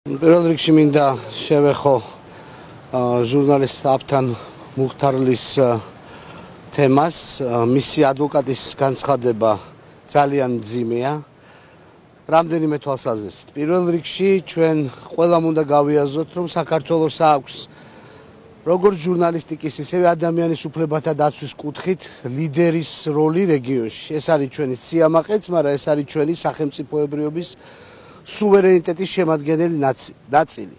პირველ რიგში მინდა შევეხო ჟურნალისტ აფთან მუხთარლის თემას. მისი ადვოკატის განცხადება ძალიან მძიმეა. რამდენიმე თვალსაზრისით. პირველ რიგში ჩვენ ყველამ უნდა გავიაზროთ, რომ საქართველოს აქვს როგორც ჟურნალისტიკის, ისევე ადამიანის უფლებათა დაცვის კუთხით ლიდერის როლი რეგიონში. ეს არის ჩვენი სიამაყეც, მაგრამ ეს არის ჩვენი სახელმწიფოებრიობის სუვერენიტეტის შემადგენელი ნაწილი.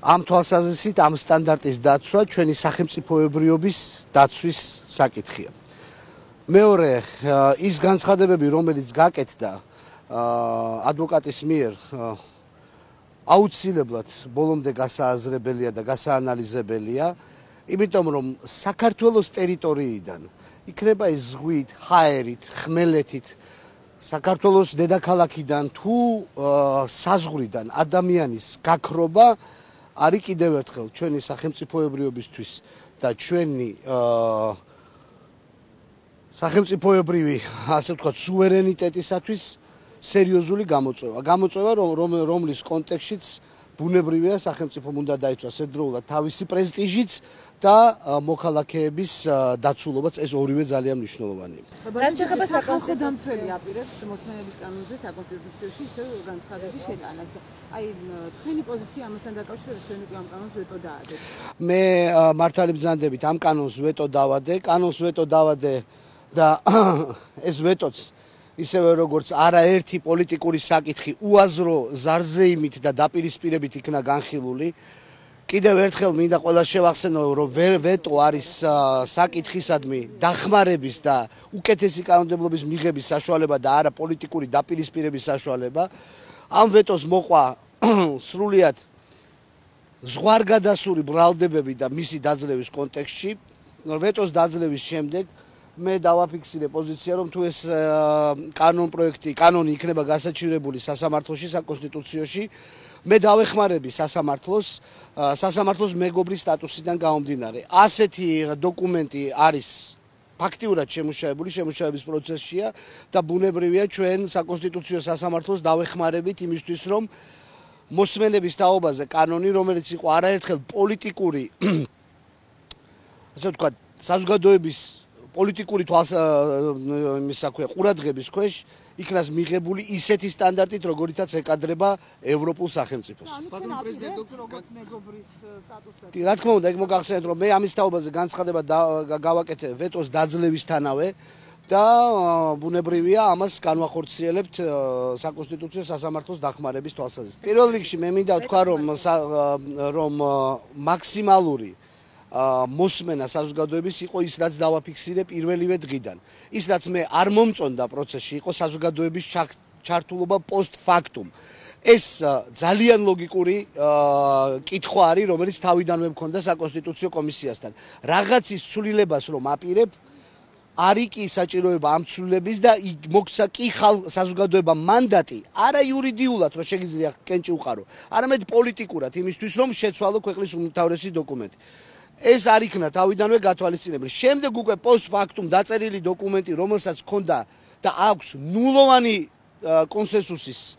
ამ თვალსაზრისით ამ სტანდარტის დაცვა ჩვენი სახელმწიფოებრიობის დაცვის საკითხია. მეორე, ის განცხადებები, რომელიც გაკეთდა ადვოკატის მიერ, აუცილებლად ბოლომდე გასააზრებელია და გასაანალიზებელია, იმიტომ რომ საქართველოს ტერიტორიიდან იქნება ეს ზღვით, ჰაერით, ხმელეთით, საქართველოს დედაქალაქიდან თუ საზღვრიდან ადამიანის გაქრობა არის კიდევ ერთხელ ჩვენი სახელმწიფოებრიობისთვის და ჩვენი სახელმწიფოებრივი, ასე ვთქვათ, სუვერენიტეტისათვის სერიოზული გამოწვევა. გამოწვევა, რომლის კონტექსტშიც ბუნებრივია სახელმწიფომ უნდა დაიცვას ერთდროულად თავისი პრესტიჟიც და მოქალაქეების დაცულობაც, ეს ორივე ძალიან მნიშვნელოვანია. რაც შეეხება სახალხო დამცველი აპირებს მოსმენების კანონზე საკონსტიტუციაში ისევ განცხადების შეტანას. აი, თქვენი პოზიცია ამასთან დაკავშირებით, თქვენ უკვე ამ კანონს ვეტო დაადეთ. მე მართალი ბრძანდებით ამ კანონს ვეტო დავადე. კანონს ვეტო დავადე და ეს ვეტოც ისევე როგორც არაერთი პოლიტიკური საკითხი უაზრო ზარზეიმით და დაპირისპირებით იქნა განხილული. კიდევ ერთხელ მინდა ყველას შევახსენო, რომ ვეტო არის საკითხისადმი დახმარების და უკეთესი კანონმდებლობის მიღების საშუალება და არა პოლიტიკური დაპირისპირების საშუალება. ამ ვეტოს მოყვა სრულიად ზღვარგადასული ბრალდებები და მისი დაძლევის კონტექსტში. ვეტოს დაძლევის შემდეგ მე დავაფიქსირე პოზიცია, რომ თუ ეს კანონი იქნება გასაჩივრებული სასამართლოში, საკონსტიტუციაში, მე დავეხმარები სასამართლოს მეგობრის სტატუსიდან გამომდინარე. ასეთი დოკუმენტი არის ფაქტიურად შემუშავების პროცესშია და ბუნებრივია ჩვენ საკონსტიტუციო სასამართლოს დავეხმარებით იმისთვის, რომ მოსმენების თაობაზე კანონი, რომელიც იყო არაერთხელ პოლიტიკური, ასე ვთქვათ, საზოგადოების პოლიტიკური ყურადღების ქვეყნ იქნას მიღებული ისეთი სტანდარტით, როგორითაც ეკადრება ევროპულ სახელმწიფოს. რა თქმა უნდა, ეგ მოგახსენეთ, რომ მე ამის თაობაზე განცხადება გავაკეთე ვეტოს დაძლევისთანავე და ბუნებრივია ამას განვახორციელებთ საკონსტიტუციო სასამართლოს დახმარების თვალსაზრისით. პირველ რიგში მე მინდა ვთქვა, რომ მაქსიმალური მოსმენა საზოგადოების იყო ის, რაც დავაფიქსირე პირველივე დღიდან. ის, რაც მე არ მომწონდა პროცესში, იყო საზოგადოების ჩართულობა პოსტ-ფაქტუმ. ეს ძალიან ლოგიკური კითხვა არის, რომელიც თავიდანვე მქონდა საკონსტიტუციო კომისიასთან. რაღაცის ცვლილებას რომ აპირებ, არის კი საჭიროება ამ ცვლილების და მოგცა კი საზოგადოება მანდატი, არა იურიდიულად, რომ შეგიძლია კენჭი უყარო, არამედ პოლიტიკურად, იმისთვის, რომ შეცვალო ქვეყნის უმთავრესი დოკუმენტი. ეს არ იქნა თავიდანვე გათვალისწინებული. შემდეგ უკვე პოსტ-ფაქტუმ დაწერილი დოკუმენტი, რომელსაც ჰქონდა და აქვს ნულოვანი კონსენსუსის,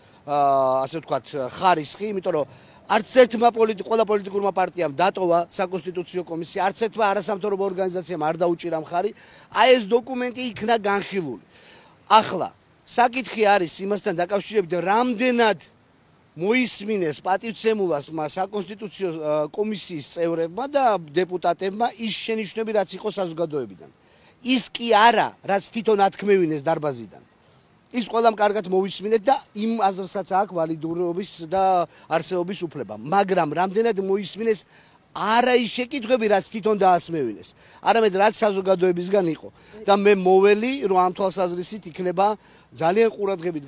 ასე ვთქვათ, ხარისხი, იმიტომ რომ არც ერთმა ყველა პოლიტიკურმა პარტიამ დატოვა საკონსტიტუციო კომისია, არც ერთმა არასამთავრობო ორგანიზაციამ არ დაუჭირა მხარი, აი ეს დოკუმენტი იქნა განხილული. ახლა საკითხი არის იმასთან დაკავშირებით, რამდენად მოისმინეს პატივცემულას საკონსტიტუციო კომისიის წევრებმა და დეპუტატებმა ის შენიშვნები, რაც იყო საზოგადოებიდან. ის კი არა, რაც თვითონ ათქმევინეს დარბაზიდან. ის ყველამ კარგად მოისმინეთ და იმ აზრსაც აქვს ვალიდურობის და არსებობის უფლება. მაგრამ რამდენად მოისმინეს არა ის შეკითხვები, რაც თვითონ დაასმევინეს, არამედ რაც საზოგადოებისგან იყო. და მე მოველი, რომ ამ თვალსაზრისით იქნება ძალიან ყურადღებით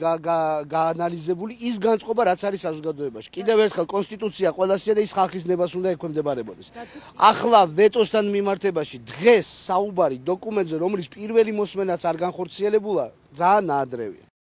გაანალიზებული ის განწყობა, რაც არის საზოგადოებაში. კიდევ ერთხელ, კონსტიტუცია ყველასია და ის ხალხის ნებას უნდა ექვემდებარებოდეს. ახლა ვეტოსთან მიმართებაში დღეს საუბარი დოკუმენტზე, რომლის პირველი მოსმენაც არ განხორციელებულა, ძალიან ნაადრევია.